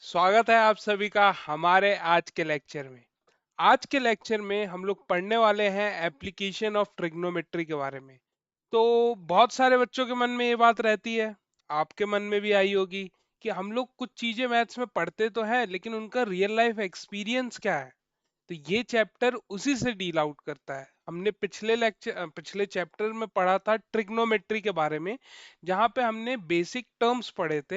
स्वागत है आप सभी का हमारे आज के लेक्चर में। आज के लेक्चर में हम लोग पढ़ने वाले हैं एप्लीकेशन ऑफ ट्रिग्नोमेट्री के बारे में। तो बहुत सारे बच्चों के मन में ये बात रहती है, आपके मन में भी आई होगी कि हम लोग कुछ चीजें मैथ्स में पढ़ते तो हैं लेकिन उनका रियल लाइफ एक्सपीरियंस क्या है। तो ये चैप्टर उसी से डील आउट करता है। हमने पिछले चैप्टर में पढ़ा था ट्रिग्नोमेट्री के बारे में, जहाँ पे हमने बेसिक टर्म्स पढ़े थे,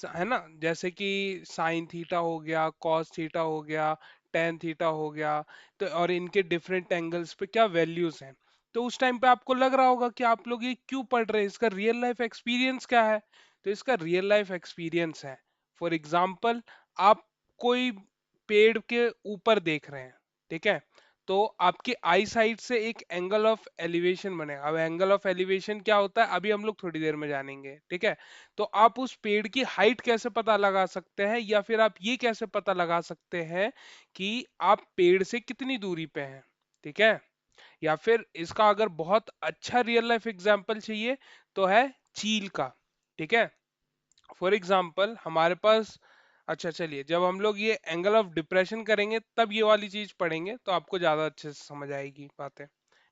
है ना, जैसे कि साइन थीटा हो गया, कॉस थीटा हो गया, टेन थीटा हो गया। तो और इनके डिफरेंट एंगल्स पे क्या वैल्यूज हैं। तो उस टाइम पे आपको लग रहा होगा कि आप लोग ये क्यों पढ़ रहे हैं, इसका रियल लाइफ एक्सपीरियंस क्या है। तो इसका रियल लाइफ एक्सपीरियंस है, फॉर एग्जाम्पल, आप कोई पेड़ के ऊपर देख रहे हैं, ठीक है। तो आपकी आई साइड से एक एंगल ऑफ एलिवेशन बनेगा। अब एंगल ऑफ एलिवेशन क्या होता है अभी हम लोग थोड़ी देर में जानेंगे, ठीक है। तो आप उस पेड़ की हाइट कैसे पता लगा सकते हैं, या फिर आप ये कैसे पता लगा सकते हैं कि आप पेड़ से कितनी दूरी पे हैं, ठीक है। या फिर इसका अगर बहुत अच्छा रियल लाइफ एग्जांपल चाहिए तो है चील का, ठीक है। फॉर एग्जाम्पल हमारे पास, अच्छा चलिए, जब हम लोग ये एंगल ऑफ डिप्रेशन करेंगे तब ये वाली चीज पढ़ेंगे तो आपको ज्यादा अच्छे से समझ आएगी बातें,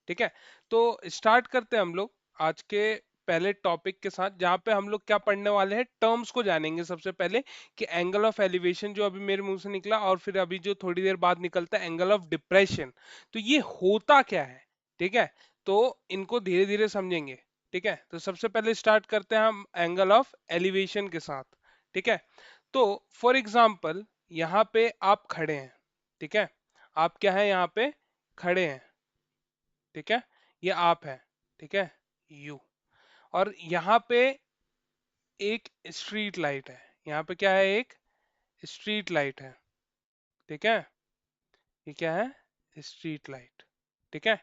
ठीक है। तो स्टार्ट करते हैं हम लोग आज के पहले टॉपिक के साथ, जहाँ पे हम लोग क्या पढ़ने वाले हैं, टर्म्स को जानेंगे सबसे पहले कि एंगल ऑफ एलिवेशन जो अभी मेरे मुंह से निकला, और फिर अभी जो थोड़ी देर बाद निकलता है एंगल ऑफ डिप्रेशन, तो ये होता क्या है, ठीक है। तो इनको धीरे धीरे समझेंगे, ठीक है। तो सबसे पहले स्टार्ट करते हैं हम एंगल ऑफ एलिवेशन के साथ, ठीक है। तो फॉर एग्जाम्पल यहाँ पे आप खड़े हैं, ठीक है। आप क्या है यहाँ पे खड़े हैं, ठीक है। ये आप है, ठीक है, यू। और यहाँ पे एक स्ट्रीट लाइट है, यहाँ पे क्या है, एक स्ट्रीट लाइट है, ठीक है। ये क्या है, स्ट्रीट लाइट, ठीक है।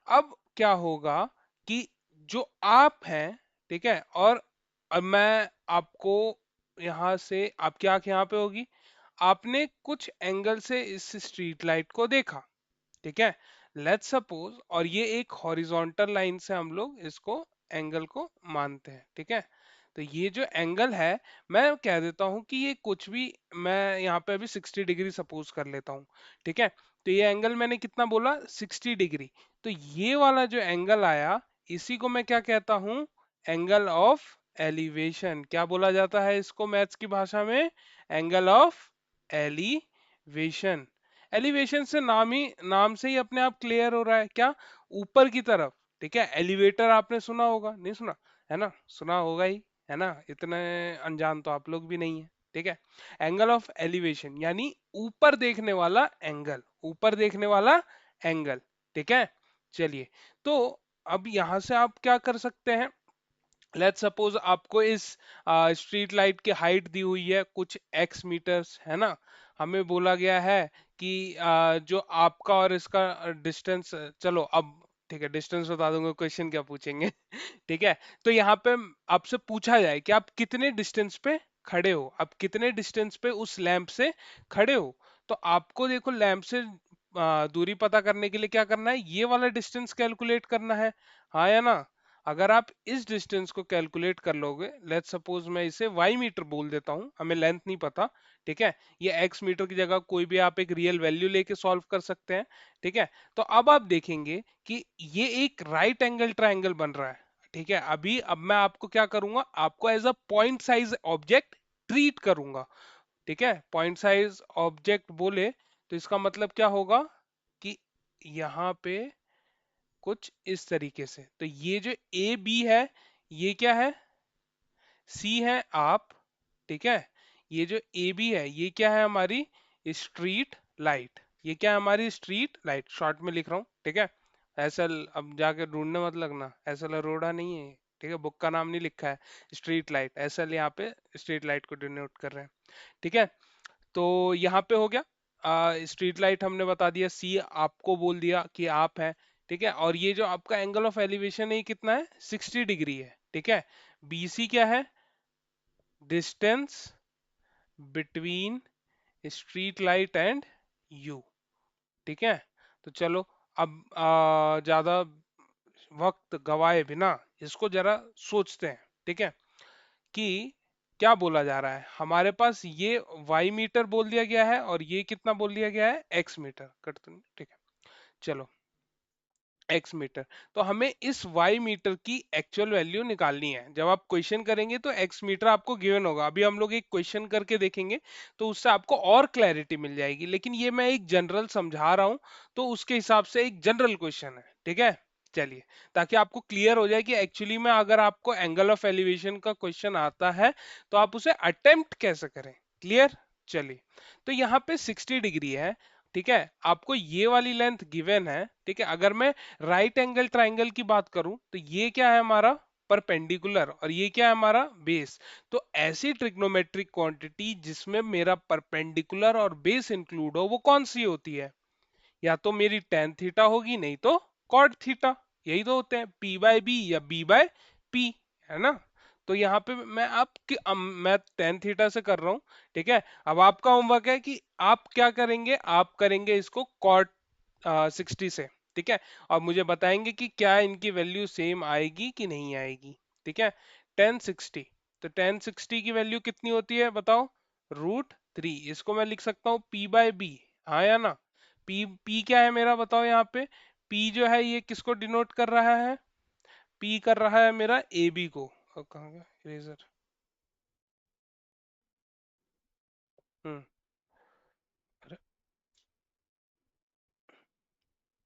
अब क्या होगा कि जो आप हैं, ठीक है, और अब मैं आपको यहां से, आपकी आंख यहाँ पे होगी, आपने कुछ एंगल से इस स्ट्रीट लाइट को देखा, ठीक है। लेट्स सपोज, और ये एक हॉरिजॉन्टल लाइन से हम लोग इसको एंगल को मानते हैं, ठीक है। तो ये जो एंगल है, मैं कह देता हूं कि ये कुछ भी, मैं यहाँ पे अभी 60 डिग्री सपोज कर लेता हूँ, ठीक है। तो ये एंगल मैंने कितना बोला, 60 डिग्री। तो ये वाला जो एंगल आया, इसी को मैं क्या कहता हूँ, एंगल ऑफ एलिवेशन। क्या बोला जाता है इसको मैथ्स की भाषा में, एंगल ऑफ एलिवेशन। एलिवेशन से नाम से ही अपने आप क्लियर हो रहा है, क्या, ऊपर की तरफ, ठीक है। एलिवेटर आपने सुना होगा, नहीं सुना, है ना, सुना होगा ही, है ना, इतने अनजान तो आप लोग भी नहीं है, ठीक है। एंगल ऑफ एलिवेशन यानी ऊपर देखने वाला एंगल, ऊपर देखने वाला एंगल, ठीक है। चलिए, तो अब यहां से आप क्या कर सकते हैं, लेट्स सपोज आपको इस स्ट्रीट लाइट की हाइट दी हुई है कुछ एक्स मीटर्स, है ना। हमें बोला गया है कि जो आपका और इसका डिस्टेंस, चलो अब ठीक है, डिस्टेंस बता दूंगा, क्वेश्चन क्या पूछेंगे ठीक है। तो यहाँ पे आपसे पूछा जाए कि आप कितने डिस्टेंस पे खड़े हो, आप कितने डिस्टेंस पे उस लैंप से खड़े हो। तो आपको देखो, लैंप से दूरी पता करने के लिए क्या करना है, ये वाला डिस्टेंस कैलकुलेट करना है, हाँ या ना। अगर आप इस डिस्टेंस को कैलकुलेट कर लोगे, लेट्स सपोज मैं इसे वाई मीटर बोल देता हूँ, हमें लेंथ नहीं पता, ठीक है। ये एक्स मीटर की जगह कोई भी आप एक रियल वैल्यू लेके सॉल्व कर सकते हैं, ठीक है। तो अब आप देखेंगे कि ये एक राइट एंगल ट्रायंगल बन रहा है, ठीक है। अब मैं आपको क्या करूंगा, आपको as a point size object treat करूंगा, ठीक है। पॉइंट साइज ऑब्जेक्ट बोले तो इसका मतलब क्या होगा कि यहाँ पे कुछ इस तरीके से, तो ये जो ए बी है, ये क्या है, सी है आप, ठीक है। ये जो ए बी है, ये क्या है, हमारी स्ट्रीट लाइट, ये क्या है, हमारी स्ट्रीट लाइट, शॉर्ट में लिख रहा हूँ, ठीक है। एसएल अब जाके ढूंढने मत लगना, एसएल अरोड़ा नहीं है, ठीक है, बुक का नाम नहीं लिखा है, स्ट्रीट लाइट, एसएल यहाँ पे स्ट्रीट लाइट को डिनोट कर रहे हैं, ठीक है। तो यहाँ पे हो गया, स्ट्रीट लाइट हमने बता दिया, सी आपको बोल दिया कि आप है, ठीक है। और ये जो आपका एंगल ऑफ एलिवेशन है, ये कितना है, 60 डिग्री है, ठीक है। बीसी क्या है, distance between street light and you, ठीक है। तो चलो, अब ज्यादा वक्त गवाए बिना इसको जरा सोचते हैं, ठीक है, कि क्या बोला जा रहा है, हमारे पास ये वाई मीटर बोल दिया गया है और ये कितना बोल दिया गया है, एक्स मीटर। कट तो नहीं, ठीक है, चलो एक्स मीटर। तो हमें इस वाई मीटर की एक्चुअल वैल्यू निकालनी है। जब आप क्वेश्चन करेंगे तो एक्स मीटर आपको गिवन होगा। अभी हम लोग एक क्वेश्चन करके देखेंगे तो उससे आपको और क्लैरिटी मिल जाएगी, लेकिन ये मैं एक जनरल समझा रहा हूं, तो उसके हिसाब से एक जनरल क्वेश्चन है, ठीक है। चलिए, ताकि आपको क्लियर हो जाए कि एक्चुअली में अगर आपको एंगल ऑफ एलिवेशन का क्वेश्चन आता है तो आप उसे अटेम्प्ट कैसे करें। क्लियर। चलिए, तो यहाँ पे 60 डिग्री है, ठीक है, आपको ये वाली लेंथ गिवन है, ठीक है। अगर मैं राइट एंगल ट्राइंगल की बात करूं तो ये क्या है हमारा, परपेंडिकुलर, और ये क्या है हमारा बेस। तो ऐसी ट्रिग्नोमेट्रिक क्वांटिटी जिसमें मेरा परपेंडिकुलर और बेस इंक्लूड हो वो कौन सी होती है, या तो मेरी टेन थीटा होगी, नहीं तो कॉट थीटा। यही तो होते हैं, पी बाय बी या बी बाय पी, है ना। तो यहाँ पे मैं टेन थीटा से कर रहा हूँ, ठीक है। अब आपका होमवर्क है कि आप क्या करेंगे, आप करेंगे इसको कॉट 60 से, ठीक है। और मुझे बताएंगे कि क्या इनकी वैल्यू सेम आएगी कि नहीं आएगी, ठीक है। टेन सिक्सटी, तो टेन सिक्सटी की वैल्यू कितनी होती है बताओ, √3। इसको मैं लिख सकता हूँ पी बाय बी, हाँ या ना। पी क्या है मेरा बताओ यहाँ पे, पी जो है ये किसको डिनोट कर रहा है, पी कर रहा है मेरा ए बी को। कहाँ गया इरेजर। हम्म,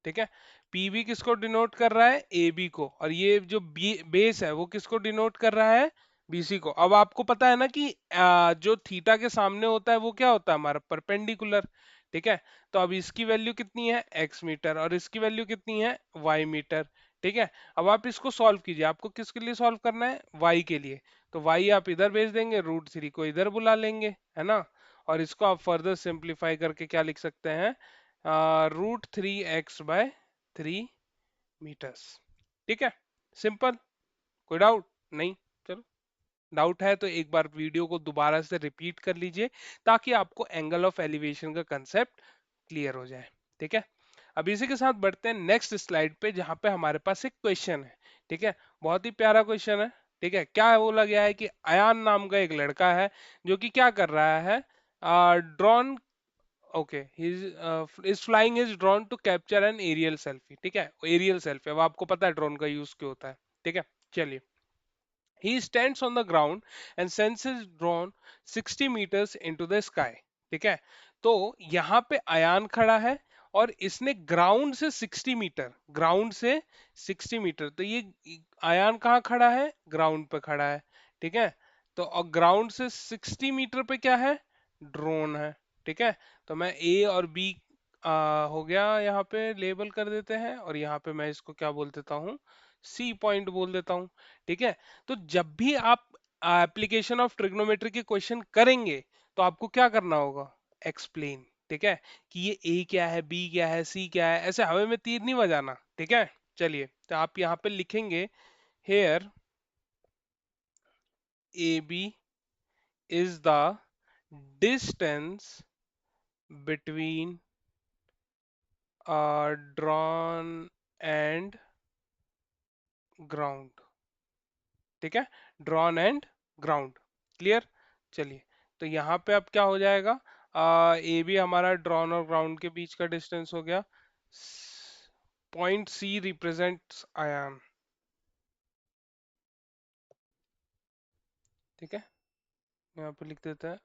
ठीक है। पीबी किसको डिनोट कर रहा है, ए बी को, और ये जो बेस है वो किसको डिनोट कर रहा है, बीसी को। अब आपको पता है ना कि जो थीटा के सामने होता है वो क्या होता है हमारा परपेंडिकुलर, ठीक है। तो अब इसकी वैल्यू कितनी है, एक्स मीटर, और इसकी वैल्यू कितनी है, वाई मीटर, ठीक है। अब आप इसको सॉल्व कीजिए, आपको किसके लिए सॉल्व करना है, वाई के लिए। तो वाई आप इधर भेज देंगे, √3 को इधर बुला लेंगे, है ना। और इसको आप फर्दर सिंप्लीफाई करके क्या लिख सकते हैं, √3x/3 मीटर्स, ठीक है। सिंपल। कोई डाउट नहीं। चलो, डाउट है तो एक बार वीडियो को दोबारा से रिपीट कर लीजिए, ताकि आपको एंगल ऑफ एलिवेशन का कंसेप्ट क्लियर हो जाए, ठीक है। अब इसी के साथ बढ़ते हैं नेक्स्ट स्लाइड पे, जहां पे हमारे पास एक क्वेश्चन है, ठीक है। बहुत ही प्यारा क्वेश्चन है, ठीक है। क्या बोला गया है कि अयान नाम का एक लड़का है जो कि क्या कर रहा है, drone, okay, he is flying is drone to capture an aerial selfie, ठीक है। एरियल सेल्फी, अब आपको पता है ड्रोन का यूज क्यों होता है, ठीक है। चलिए, he stands on the ground and sends his drone 60 meters into the sky, ठीक है। तो यहाँ पे अयान खड़ा है और इसने ग्राउंड से 60 मीटर, ग्राउंड से 60 मीटर, तो ये अयान कहाँ खड़ा है, ग्राउंड पे खड़ा है, ठीक है। तो और ग्राउंड से 60 मीटर पे क्या है, ड्रोन है, ठीक है। तो मैं ए और बी हो गया, यहाँ पे लेबल कर देते हैं, और यहाँ पे मैं इसको क्या बोल देता हूँ, सी पॉइंट बोल देता हूँ, ठीक है। तो जब भी आप एप्लीकेशन ऑफ ट्रिग्नोमेट्री के क्वेश्चन करेंगे तो आपको क्या करना होगा, एक्सप्लेन, ठीक है। कि ये ए क्या है, बी क्या है, सी क्या है, ऐसे हवा में तीर नहीं बजाना, ठीक है। चलिए, तो आप यहाँ पे लिखेंगे, here A B is the distance between drone and ground, ठीक है। Drone and ground, clear. चलिए, तो यहाँ पे अब क्या हो जाएगा, ए बी हमारा ड्रॉन और ग्राउंड के बीच का डिस्टेंस हो गया, पॉइंट सी रिप्रेजेंट्स आयान, ठीक है। यहाँ पे लिख देते हैं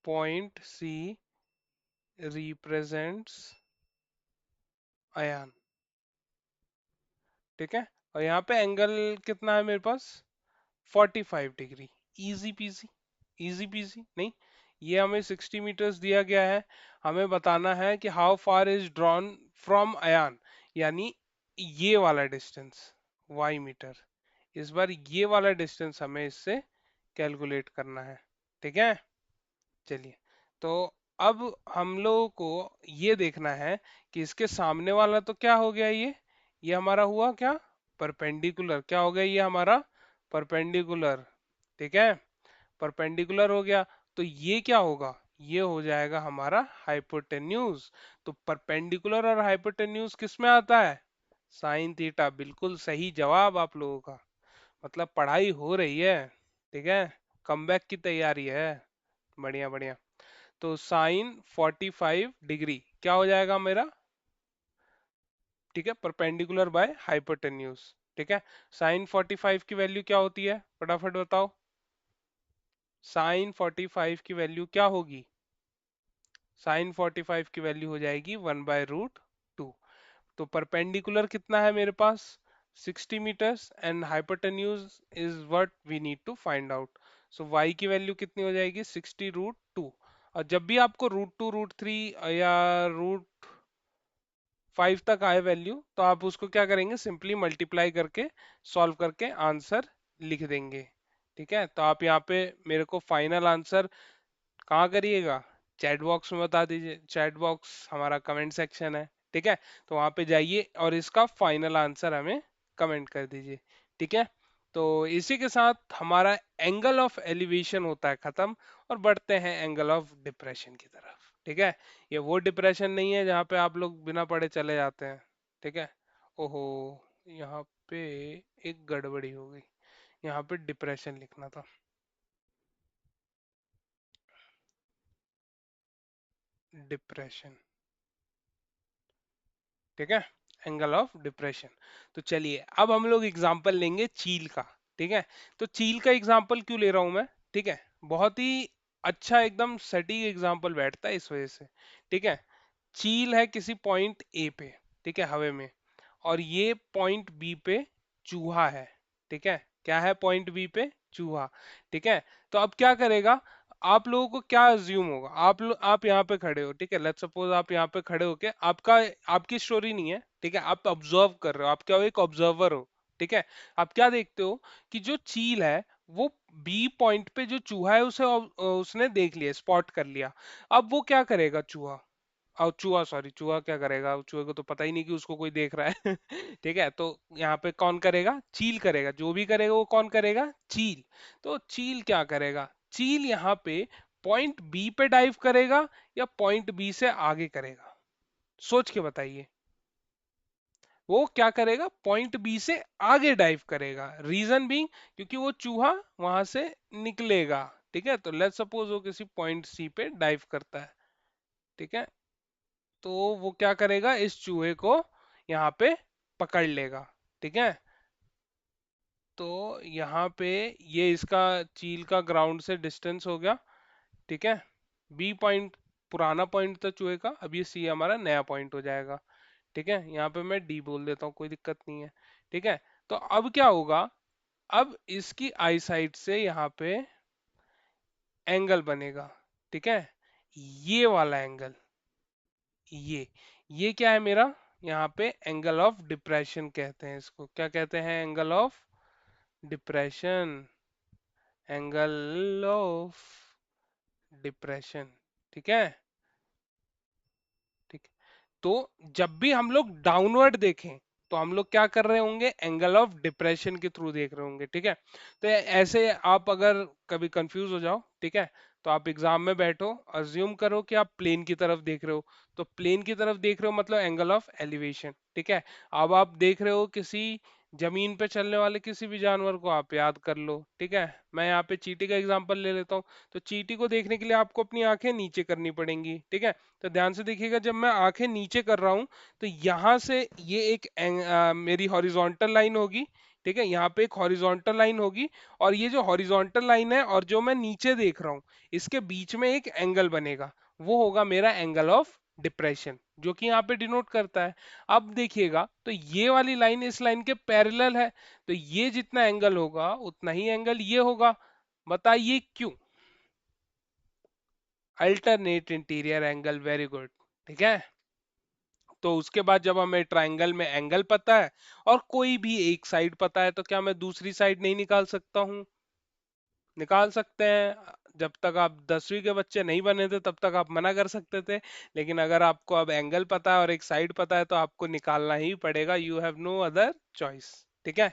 पॉइंट सी रिप्रेजेंट्स आयान, ठीक है। और यहाँ पे एंगल कितना है मेरे पास, 45 degree. Easy PG, easy PG नहीं, ये हमें 60 मीटर्स दिया गया है, हमें बताना है कि how far is drone from Ayaan, यानी ये वाला डिस्टेंस, वाई मीटर। इस बार ये वाला डिस्टेंस हमें इससे कैलकुलेट करना है, ठीक है। चलिए, तो अब हम लोगों को ये देखना है कि इसके सामने वाला तो क्या हो गया, ये हमारा हुआ क्या, परपेंडिकुलर, क्या हो गया ये हमारा, परपेंडिकुलर, ठीक है। परपेंडिकुलर हो गया, तो ये क्या होगा, ये हो जाएगा हमारा हाइपोटेन्यूज। तो परपेंडिकुलर और हाइपोटेन्यूज किस में आता है, साइन थीटा। बिल्कुल सही जवाब आप लोगों का, मतलब पढ़ाई हो रही है, ठीक है। कमबैक की तैयारी है। बढ़िया बढ़िया। तो साइन 45 डिग्री क्या हो जाएगा मेरा? ठीक है, परपेंडिकुलर बाय हाइपोटेन्यूज। ठीक है, साइन 45 की वैल्यू क्या होती है, फटाफट बताओ। साइन 45 की वैल्यू क्या होगी? साइन 45 की वैल्यू हो जाएगी 1/√2। तो परपेंडिकुलर कितना है मेरे पास? 60 metres and hypotenuse is what we need to find out. So y की वैल्यू कितनी हो जाएगी? 60√2। और जब भी आपको √2 √3 या √5 तक आए वैल्यू, तो आप उसको क्या करेंगे? सिंपली मल्टीप्लाई करके सॉल्व करके आंसर लिख देंगे। ठीक है, तो आप यहाँ पे मेरे को फाइनल आंसर कहाँ करिएगा? चैट बॉक्स में बता दीजिए। चैट बॉक्स हमारा कमेंट सेक्शन है। ठीक है, तो वहां पे जाइए और इसका फाइनल आंसर हमें कमेंट कर दीजिए। ठीक है, तो इसी के साथ हमारा एंगल ऑफ एलिवेशन होता है खत्म, और बढ़ते हैं एंगल ऑफ डिप्रेशन की तरफ। ठीक है, ये वो डिप्रेशन नहीं है जहाँ पे आप लोग बिना पढ़े चले जाते हैं। ठीक है, ओहो, यहाँ पे एक गड़बड़ी हो गई। यहाँ पे डिप्रेशन लिखना था। डिप्रेशन। ठीक है, एंगल ऑफ डिप्रेशन। तो चलिए अब हम लोग एग्जांपल लेंगे चील का। ठीक है, तो चील का एग्जांपल क्यों ले रहा हूं मैं? ठीक है, बहुत ही अच्छा एकदम सटीक एग्जांपल बैठता है इस वजह से। ठीक है, चील है किसी पॉइंट ए पे, ठीक है, हवा में, और ये पॉइंट बी पे चूहा है। ठीक है, क्या है पॉइंट बी पे? चूहा। ठीक है, तो अब क्या करेगा? आप लोगों को क्या अज्यूम होगा? आप यहाँ पे खड़े हो, ठीक है, लेट्स सपोज आप यहाँ पे खड़े होके, आपका आपकी स्टोरी नहीं है, ठीक है, आप ऑब्जर्व कर रहे हो, आप क्या हो? एक ऑब्जर्वर हो। ठीक है, आप क्या देखते हो कि जो चील है वो बी पॉइंट पे जो चूहा है उसे उसने देख लिया, स्पॉट कर लिया। अब वो क्या करेगा चूहा? और चूहा, सॉरी, चूहा क्या करेगा? चूहे को तो पता ही नहीं कि उसको कोई देख रहा है। ठीक है, तो यहाँ पे कौन करेगा? चील करेगा। जो भी करेगा वो कौन करेगा? चील। तो चील क्या करेगा? चील यहाँ पे पॉइंट बी पे डाइव करेगा या पॉइंट बी से आगे करेगा? सोच के बताइए। वो क्या करेगा? पॉइंट बी से आगे डाइव करेगा। रीजन भी क्योंकि वो चूहा वहां से निकलेगा। ठीक है, तो लेट्स सपोज वो किसी पॉइंट सी पे डाइव करता है। ठीक है, तो वो क्या करेगा? इस चूहे को यहाँ पे पकड़ लेगा। ठीक है, तो यहाँ पे ये इसका चील का ग्राउंड से डिस्टेंस हो गया। ठीक है, बी पॉइंट पुराना पॉइंट था चूहे का, अब ये सी हमारा नया पॉइंट हो जाएगा। ठीक है, यहाँ पे मैं डी बोल देता हूँ, कोई दिक्कत नहीं है। ठीक है, तो अब क्या होगा? अब इसकी आई साइड से यहाँ पे एंगल बनेगा। ठीक है, ये वाला एंगल, ये ये क्या है मेरा? यहाँ पे एंगल ऑफ डिप्रेशन कहते हैं इसको। क्या कहते हैं? Angle of depression. Angle of depression. ठीक है, ठीक। तो जब भी हम लोग डाउनवर्ड देखें तो हम लोग क्या कर रहे होंगे? एंगल ऑफ डिप्रेशन के थ्रू देख रहे होंगे। ठीक है, तो ऐसे आप अगर कभी कंफ्यूज हो जाओ, ठीक है, तो आप एग्जाम में बैठो, अज्यूम करो कि आप प्लेन की तरफ देख रहे हो। तो प्लेन की तरफ देख रहे हो मतलब एंगल ऑफ एलिवेशन। ठीक है, अब आप देख रहे हो किसी जमीन पे चलने वाले किसी भी जानवर को, आप याद कर लो। ठीक है, मैं यहाँ पे चींटी का एग्जांपल ले लेता हूँ। तो चींटी को देखने के लिए आपको अपनी आंखें नीचे करनी पड़ेंगी। ठीक है, तो ध्यान से देखिएगा, जब मैं आंखें नीचे कर रहा हूं तो यहां से ये एक मेरी हॉरिजॉन्टल लाइन होगी। ठीक है, यहाँ पे एक हॉरिजॉन्टल लाइन होगी, और ये जो हॉरिजॉन्टल लाइन है और जो मैं नीचे देख रहा हूँ, इसके बीच में एक एंगल बनेगा। वो होगा मेरा एंगल ऑफ डिप्रेशन, जो कि यहाँ पे डिनोट करता है। अब देखिएगा, तो ये वाली लाइन इस लाइन के पैरेलल है, तो ये जितना एंगल होगा उतना ही एंगल ये होगा। बताइए क्यों? Alternate interior angle, very good. ठीक है, तो उसके बाद जब हमें ट्रायंगल में एंगल पता है और कोई भी एक साइड पता है, तो क्या मैं दूसरी साइड नहीं निकाल सकता हूँ? निकाल सकते हैं। जब तक आप 10वीं के बच्चे नहीं बने थे तब तक आप मना कर सकते थे, लेकिन अगर आपको अब एंगल पता है और एक साइड पता है तो आपको निकालना ही पड़ेगा। You have no other choice. ठीक है,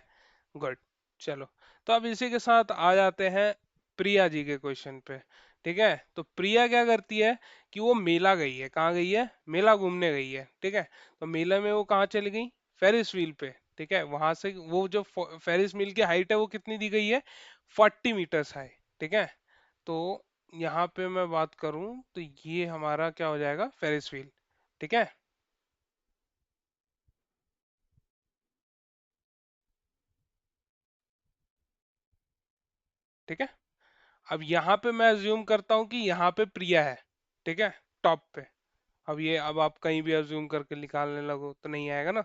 गुड। चलो, तो अब इसी के साथ आ जाते हैं प्रिया जी के क्वेश्चन पे। ठीक है, तो प्रिया क्या करती है कि वो मेला गई है। कहाँ गई है? मेला घूमने गई है। ठीक है, तो मेले में वो कहाँ चली गई? फेरिस व्हील पे। ठीक है, वहां से वो जो फेरिस व्हील की हाइट है वो कितनी दी गई है? 40 मीटर्स हाई। ठीक है। तो यहाँ पे मैं बात करूं तो ये हमारा क्या हो जाएगा, फेरिस व्हील। ठीक है। ठीक है। अब यहाँ पे मैं अज्यूम करता हूँ कि यहाँ पे प्रिया है। ठीक है, टॉप पे। अब आप कहीं भी अज्यूम करके निकालने लगो तो नहीं आएगा ना।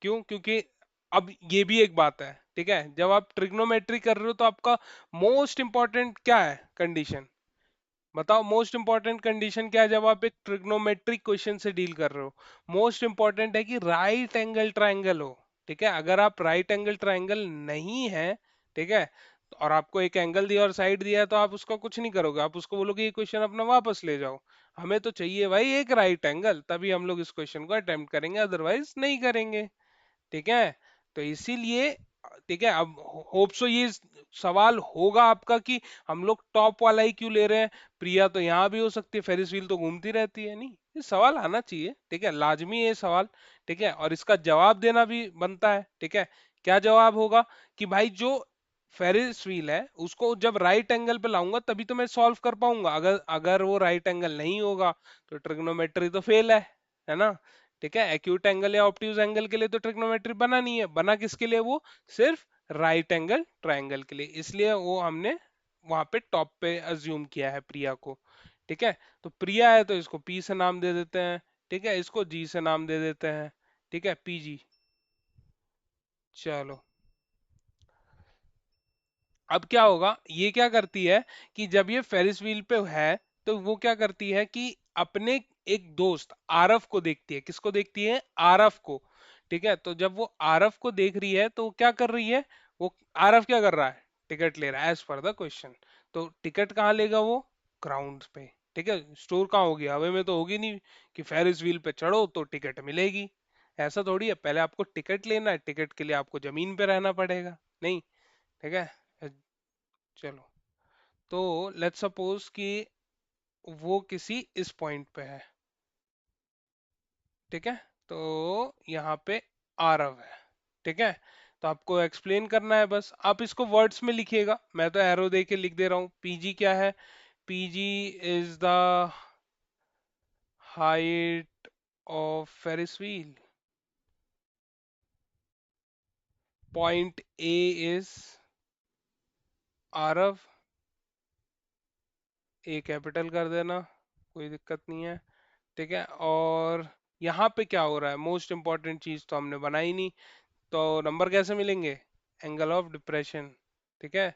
क्यों? क्योंकि अब ये भी एक बात है। ठीक है, जब आप ट्रिग्नोमेट्री कर रहे हो तो आपका मोस्ट इंपॉर्टेंट क्या है कंडीशन? बताओ, मोस्ट इंपॉर्टेंट कंडीशन क्या है जब आप एक ट्रिग्नोमेट्रिक क्वेश्चन से डील कर रहे हो? मोस्ट इंपॉर्टेंट है कि राइट एंगल ट्रायंगल हो। ठीक है, अगर आप राइट एंगल ट्रायंगल नहीं है, ठीक है, और आपको एक एंगल दिया और साइड दिया है तो आप उसका कुछ नहीं करोगे, आप उसको बोलोगे ये क्वेश्चन अपना वापस ले जाओ। हमें तो चाहिए भाई एक राइट एंगल, तभी हम लोग इस क्वेश्चन को अटेम्प्ट करेंगे, अदरवाइज नहीं करेंगे। ठीक है। तो इसीलिए, ठीक है, अब होप सो ये सवाल होगा आपका कि हम लोग टॉप वाला ही क्यों ले रहे हैं, प्रिया तो यहाँ भी हो सकती है, फेरिस व्हील तो घूमती रहती है। नहीं, ये सवाल आना चाहिए। ठीक है, लाजमी है ये सवाल। ठीक है, और इसका जवाब देना भी बनता है। ठीक है, क्या जवाब होगा कि भाई जो फेरिस व्हील है उसको जब राइट एंगल पे लाऊंगा तभी तो मैं सॉल्व कर पाऊंगा, अगर अगर वो राइट एंगल नहीं होगा तो ट्रिग्नोमेट्री तो फेल है ना। ठीक है, एक्यूट एंगल या ऑब्ट्यूज एंगल के लिए तो ट्रिग्नोमेट्री बना नहीं है, बना किसके लिए? वो सिर्फ राइट एंगल ट्रायंगल के लिए, इसलिए वो हमने वहां पे टॉप पे अज्यूम किया है प्रिया को। ठीक है, तो प्रिया है तो इसको पी से नाम दे देते हैं। ठीक है, इसको जी से नाम दे देते हैं। ठीक है, पीजी। चलो, अब क्या होगा, ये क्या करती है कि जब ये फेरिस व्हील पे है तो वो क्या करती है कि अपने एक दोस्त आरव को देखती है। किसको देखती है? आरव को। ठीक है, तो जब वो आरव को देख रही है तो वो क्या कर रही है? वो आरव क्या कर रहा है? टिकट ले रहा है, एज पर द क्वेश्चन। तो टिकट कहाँ लेगा वो? ग्राउंड पे। ठीक है, स्टोर कहाँ होगी? हवा में तो होगी नहीं कि फेरिस व्हील पे चढ़ो तो टिकट मिलेगी। ऐसा थोड़ी है, पहले आपको टिकट लेना है, टिकट के लिए आपको जमीन पे रहना पड़ेगा। नहीं। ठीक है, चलो, तो लेट्स सपोज कि वो किसी इस पॉइंट पे है। ठीक है, तो यहाँ पे आरव है। ठीक है, तो आपको एक्सप्लेन करना है, बस आप इसको वर्ड्स में लिखिएगा, मैं तो एरो दे के लिख दे रहा हूँ। पीजी क्या है? PG is the height of Ferris wheel. Point A is Aarav. A capital कर देना, कोई दिक्कत नहीं है। ठीक है, और यहाँ पे क्या हो रहा है? मोस्ट इंपॉर्टेंट चीज तो हमने बनाई नहीं, तो नंबर कैसे मिलेंगे? Angle of depression. ठीक है,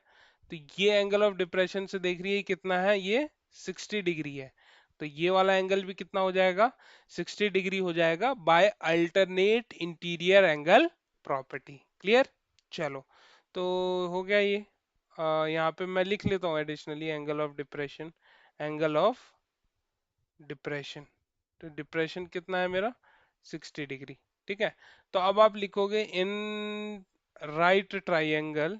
तो ये एंगल ऑफ डिप्रेशन से देख रही है कितना है ये? 60 डिग्री है। तो ये वाला एंगल भी कितना हो जाएगा? 60 डिग्री हो जाएगा by alternate interior angle property. Clear? चलो, तो हो गया ये। यहाँ पे मैं लिख लेता हूँ additionally angle of depression. Angle of depression, तो डिप्रेशन कितना है मेरा? 60 डिग्री। ठीक है, तो अब आप लिखोगे इन राइट ट्राइंगल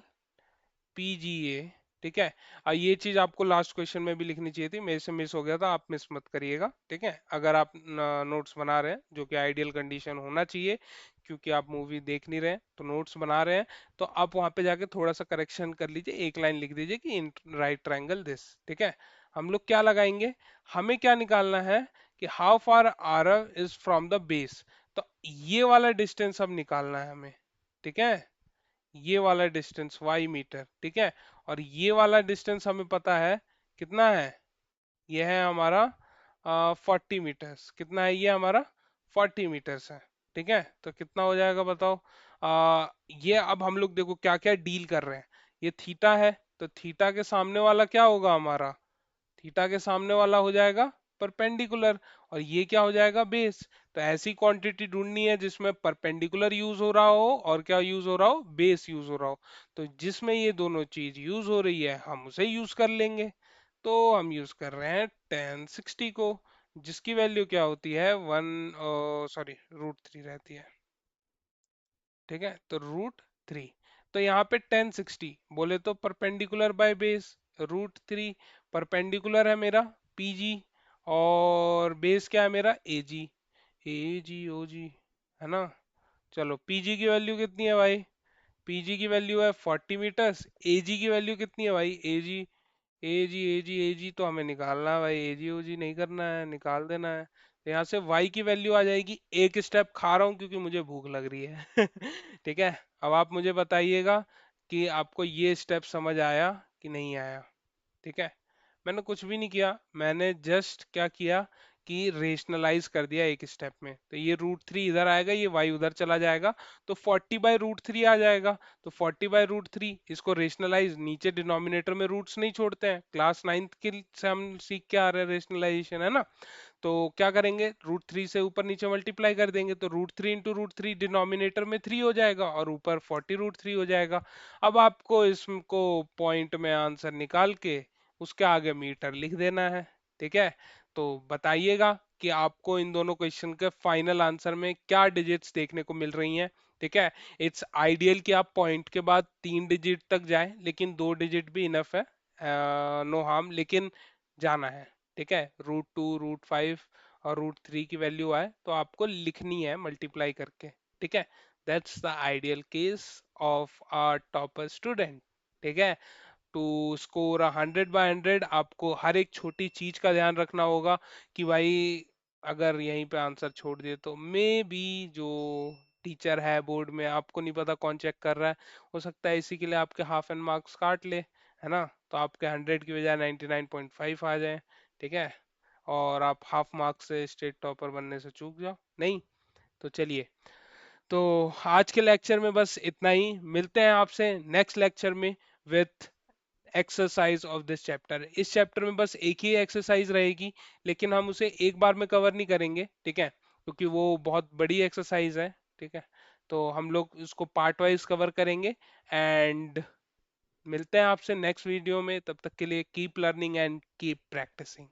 पीजीए। ठीक है, और ये चीज आपको लास्ट क्वेश्चन में भी लिखनी चाहिए थी, मेरे से मिस हो गया था, आप मिस मत करिएगा। ठीक है, अगर आप नोट्स बना रहे हैं, जो कि आइडियल कंडीशन होना चाहिए, क्योंकि आप मूवी देख नहीं रहे हैं तो नोट्स बना रहे हैं, तो आप वहां पे जाके थोड़ा सा करेक्शन कर लीजिए, एक लाइन लिख दीजिए कि इन राइट ट्राइंगल दिस। ठीक है, हम लोग क्या लगाएंगे? हमें क्या निकालना है कि how far R is from the base. तो ये वाला डिस्टेंस अब निकालना है हमें। ठीक है, ये वाला डिस्टेंस y मीटर। ठीक है, और ये वाला डिस्टेंस हमें पता है कितना है? ये है हमारा 40 मीटर्स। कितना है ये हमारा? 40 मीटर्स है। ठीक है, तो कितना हो जाएगा बताओ? ये अब हम लोग देखो क्या क्या डील कर रहे हैं। ये थीटा है, तो थीटा के सामने वाला क्या होगा हमारा? थीटा के सामने वाला हो जाएगा परपेंडिकुलर, और ये क्या हो जाएगा? बेस। तो ऐसी क्वांटिटी ढूंढनी है जिसमें परपेंडिकुलर यूज हो रहा हो और क्या यूज हो रहा हो? बेस यूज हो रहा हो। तो जिसमें ये दोनों चीज यूज हो रही है हम उसे यूज कर लेंगे। तो हम यूज कर रहे हैं टेन सिक्सटी को, जिसकी वैल्यू क्या होती है? वन, सॉरी, रूट 3 रहती है। ठीक है, तो रूट 3। तो यहाँ पे 1060 बोले तो perpendicular by base, root 3 perpendicular है मेरा पीजी, और बेस क्या है मेरा? एजी। एजी ओजी, है ना। चलो, पीजी की वैल्यू कितनी है भाई? पीजी की वैल्यू है 40 मीटर्स। एजी की वैल्यू कितनी है भाई? एजी ए जी तो हमें निकालना है भाई, ए जी नहीं करना है, निकाल देना है। तो यहाँ से y की वैल्यू आ जाएगी, एक स्टेप खा रहा हूँ क्योंकि मुझे भूख लग रही है। ठीक है, अब आप मुझे बताइएगा कि आपको ये स्टेप समझ आया कि नहीं आया। ठीक है, मैंने कुछ भी नहीं किया, मैंने जस्ट क्या किया कि रेशनलाइज कर दिया एक स्टेप में। तो ये रूट 3 इधर आएगा, ये वाई उधर चला जाएगा, तो 40/√3 आ जाएगा। तो 40/√3 इसको रेशनलाइज, नीचे डिनोमिनेटर में रूट्स नहीं छोड़ते हैं, क्लास 9th के से हम सीख के आ रहे हैं रेशनलाइजेशन, है ना। तो क्या करेंगे, रूट 3 से ऊपर नीचे मल्टीप्लाई कर देंगे, तो रूट 3 × रूट 3 डिनोमिनेटर में 3 हो जाएगा और ऊपर 40√3 हो जाएगा। अब आपको इसको पॉइंट में आंसर निकाल के उसके आगे मीटर लिख देना है। ठीक है, तो बताइएगा कि आपको इन दोनों क्वेश्चन के फाइनल आंसर में क्या डिजिट्स देखने को मिल रही हैं। ठीक है, इट्स आइडियल कि आप पॉइंट के बाद 3 डिजिट तक जाएं, लेकिन 2 डिजिट भी इनफ है, नो हार्म, लेकिन जाना है। ठीक है, रूट 2, रूट 5 और रूट 3 की वैल्यू आए तो आपको लिखनी है मल्टीप्लाई करके। ठीक है, that's the ideal case of a topper student. ठीक है, टू स्कोर 100/100 आपको हर एक छोटी चीज का ध्यान रखना होगा कि भाई अगर यहीं पे आंसर छोड़ दिए तो मे बी जो टीचर है बोर्ड में, आपको नहीं पता कौन चेक कर रहा है, हो सकता है इसी के लिए आपके हाफ एंड मार्क्स काट ले, है ना। तो आपके 100 की बजाय 99.5 आ जाए। ठीक है, और आप हाफ मार्क्स से स्टेट टॉपर बनने से चूक जाओ नहीं। तो चलिए, तो आज के लेक्चर में बस इतना ही, मिलते हैं आपसे नेक्स्ट लेक्चर में with exercise of this chapter. इस चैप्टर में बस एक ही एक्सरसाइज रहेगी, लेकिन हम उसे एक बार में कवर नहीं करेंगे। ठीक है, क्योंकि वो बहुत बड़ी एक्सरसाइज है। ठीक है, तो हम लोग उसको पार्ट वाइज कवर करेंगे। एंड मिलते हैं आपसे नेक्स्ट वीडियो में, तब तक के लिए keep learning and keep practising.